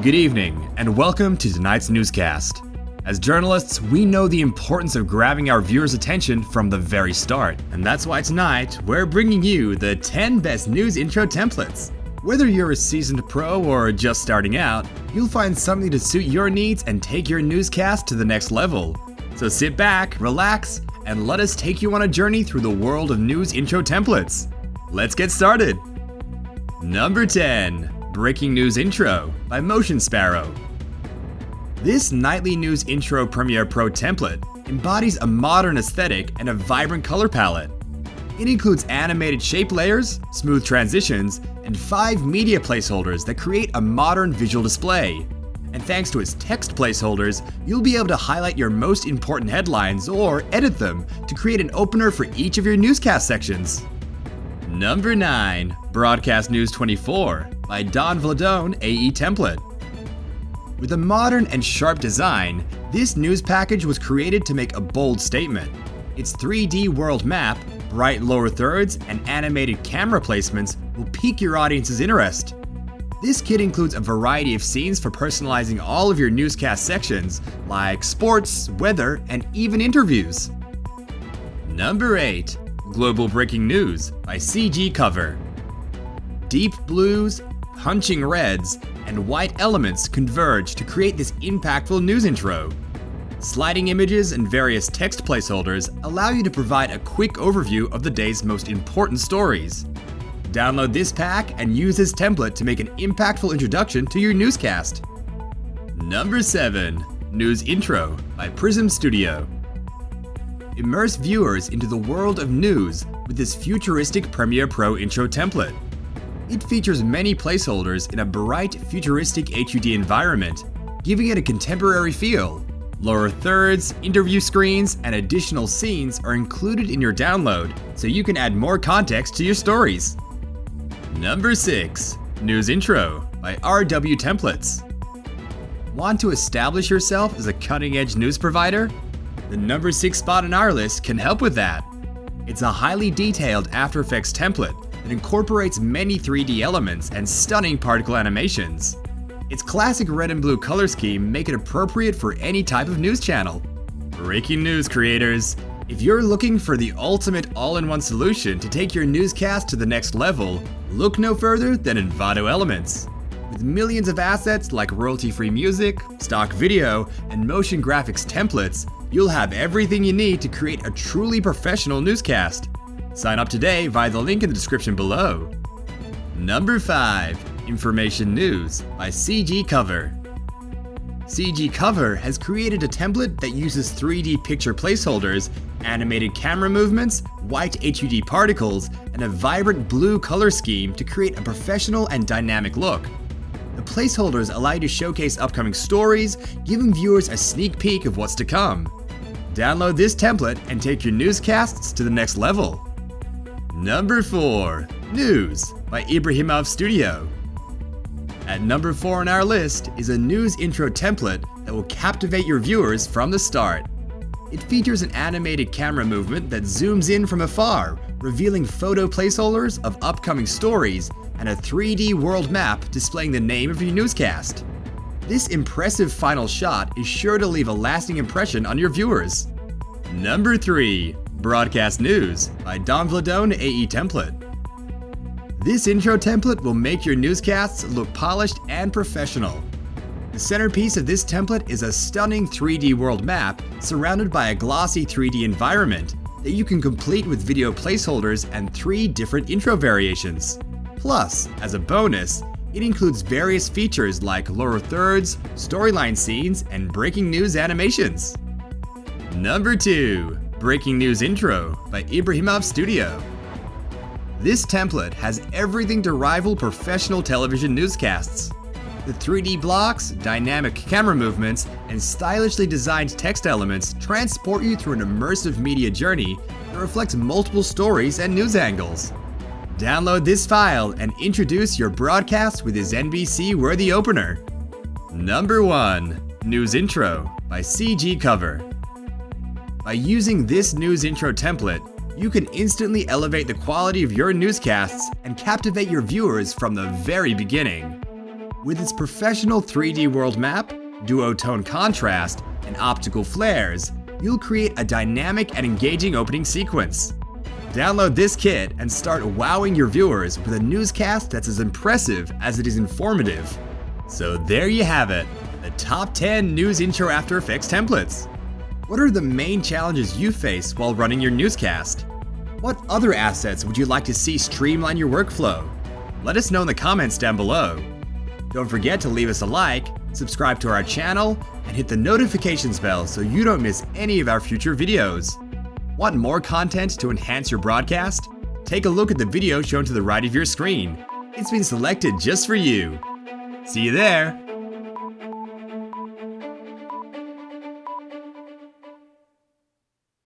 Good evening, and welcome to tonight's newscast. As journalists, we know the importance of grabbing our viewers' attention from the very start, and that's why tonight we're bringing you the 10 best news intro templates. Whether you're a seasoned pro or just starting out, you'll find something to suit your needs and take your newscast to the next level. So sit back, relax, and let us take you on a journey through the world of news intro templates. Let's get started. Number 10. Breaking News Intro by Motion Sparrow. This nightly news intro Premiere Pro template embodies a modern aesthetic and a vibrant color palette. It includes animated shape layers, smooth transitions, and 5 media placeholders that create a modern visual display. And thanks to its text placeholders, you'll be able to highlight your most important headlines or edit them to create an opener for each of your newscast sections. Number 9. Broadcast News 24 by Don Vladone AE Template. With a modern and sharp design, this news package was created to make a bold statement. Its 3D world map, bright lower thirds, and animated camera placements will pique your audience's interest. This kit includes a variety of scenes for personalizing all of your newscast sections, like sports, weather, and even interviews. Number 8. Global Breaking News by CG Cover. Deep blues, punching reds, and white elements converge to create this impactful news intro. Sliding images and various text placeholders allow you to provide a quick overview of the day's most important stories. Download this pack and use this template to make an impactful introduction to your newscast. Number 7. News Intro by Prism Studio. Immerse viewers into the world of news with this futuristic Premiere Pro intro template. It features many placeholders in a bright, futuristic HUD environment, giving it a contemporary feel. Lower thirds, interview screens, and additional scenes are included in your download, so you can add more context to your stories. Number 6. News Intro by RW Templates. Want to establish yourself as a cutting-edge news provider? The number 6 spot on our list can help with that. It's a highly detailed After Effects template that incorporates many 3D elements and stunning particle animations. Its classic red and blue color scheme make it appropriate for any type of news channel. Breaking news creators! If you're looking for the ultimate all-in-one solution to take your newscast to the next level, look no further than Envato Elements. With millions of assets like royalty-free music, stock video, and motion graphics templates, you'll have everything you need to create a truly professional newscast. Sign up today via the link in the description below. Number 5. Information News by CG Cover. CG Cover has created a template that uses 3D picture placeholders, animated camera movements, white HUD particles, and a vibrant blue color scheme to create a professional and dynamic look. The placeholders allow you to showcase upcoming stories, giving viewers a sneak peek of what's to come. Download this template and take your newscasts to the next level. Number 4. News by Ibrahimov Studio. At number 4 on our list is a news intro template that will captivate your viewers from the start. It features an animated camera movement that zooms in from afar, revealing photo placeholders of upcoming stories and a 3D world map displaying the name of your newscast. This impressive final shot is sure to leave a lasting impression on your viewers. Number 3. Broadcast News by Don Vladone AE Template. This intro template will make your newscasts look polished and professional. The centerpiece of this template is a stunning 3D world map surrounded by a glossy 3D environment that you can complete with video placeholders and 3 different intro variations. Plus, as a bonus, it includes various features like lower thirds, storyline scenes, and breaking news animations. Number 2. Breaking News Intro by Ibrahimov Studio. This template has everything to rival professional television newscasts. The 3D blocks, dynamic camera movements, and stylishly designed text elements transport you through an immersive media journey that reflects multiple stories and news angles. Download this file and introduce your broadcast with his NBC-worthy opener. Number 1. News Intro by CG Cover. By using this news intro template, you can instantly elevate the quality of your newscasts and captivate your viewers from the very beginning. With its professional 3D world map, duotone contrast, and optical flares, you'll create a dynamic and engaging opening sequence. Download this kit and start wowing your viewers with a newscast that's as impressive as it is informative. So there you have it, the top 10 news intro After Effects templates. What are the main challenges you face while running your newscast? What other assets would you like to see streamline your workflow? Let us know in the comments down below. Don't forget to leave us a like, subscribe to our channel, and hit the notifications bell so you don't miss any of our future videos. Want more content to enhance your broadcast? Take a look at the video shown to the right of your screen. It's been selected just for you. See you there!